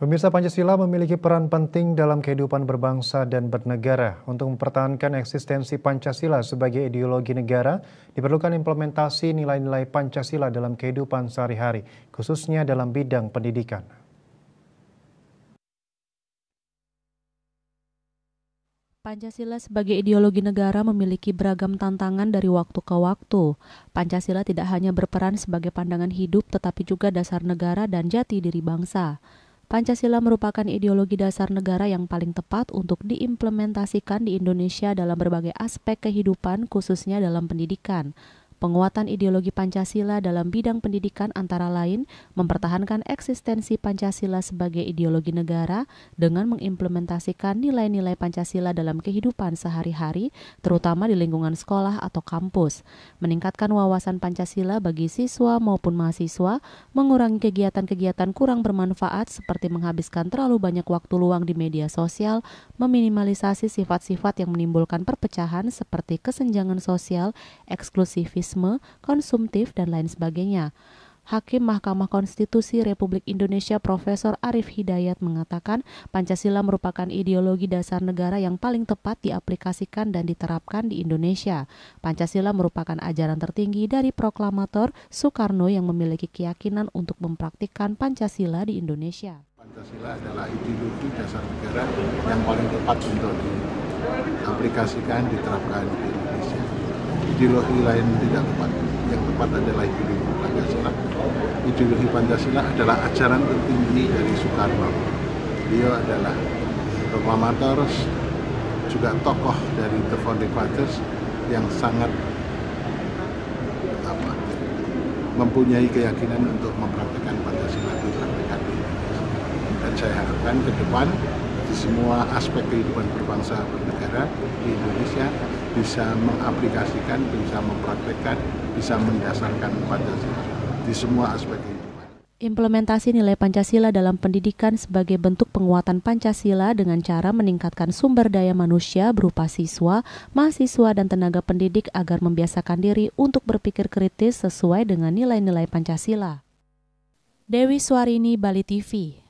Pemirsa, Pancasila memiliki peran penting dalam kehidupan berbangsa dan bernegara. Untuk mempertahankan eksistensi Pancasila sebagai ideologi negara, diperlukan implementasi nilai-nilai Pancasila dalam kehidupan sehari-hari, khususnya dalam bidang pendidikan. Pancasila sebagai ideologi negara memiliki beragam tantangan dari waktu ke waktu. Pancasila tidak hanya berperan sebagai pandangan hidup, tetapi juga dasar negara dan jati diri bangsa. Pancasila merupakan ideologi dasar negara yang paling tepat untuk diimplementasikan di Indonesia dalam berbagai aspek kehidupan, khususnya dalam pendidikan. Penguatan ideologi Pancasila dalam bidang pendidikan antara lain mempertahankan eksistensi Pancasila sebagai ideologi negara dengan mengimplementasikan nilai-nilai Pancasila dalam kehidupan sehari-hari, terutama di lingkungan sekolah atau kampus, meningkatkan wawasan Pancasila bagi siswa maupun mahasiswa, mengurangi kegiatan-kegiatan kurang bermanfaat seperti menghabiskan terlalu banyak waktu luang di media sosial, meminimalisasi sifat-sifat yang menimbulkan perpecahan seperti kesenjangan sosial, eksklusivisme, konsumtif, dan lain sebagainya. Hakim Mahkamah Konstitusi Republik Indonesia Profesor Arief Hidayat mengatakan Pancasila merupakan ideologi dasar negara yang paling tepat diaplikasikan dan diterapkan di Indonesia. Pancasila merupakan ajaran tertinggi dari proklamator Soekarno yang memiliki keyakinan untuk mempraktikkan Pancasila di Indonesia. Pancasila adalah ideologi dasar negara yang paling tepat untuk diaplikasikan, diterapkan di Indonesia. Ideologi lain tidak tepat. Yang tepat adalah ideologi Pancasila. Ideologi Pancasila adalah ajaran tertinggi dari Soekarno. Beliau adalah proklamator, juga tokoh dari The Founding Fathers yang sangat mempunyai keyakinan untuk mempraktikkan Pancasila di Indonesia. Dan saya harapkan ke depan di semua aspek kehidupan berbangsa bernegara di Indonesia bisa mengaplikasikan, bisa mempraktikkan, bisa mendasarkan Pancasila di semua aspek kehidupan. Implementasi nilai Pancasila dalam pendidikan sebagai bentuk penguatan Pancasila dengan cara meningkatkan sumber daya manusia berupa siswa, mahasiswa, dan tenaga pendidik agar membiasakan diri untuk berpikir kritis sesuai dengan nilai-nilai Pancasila. Dewi Swarini, Bali TV.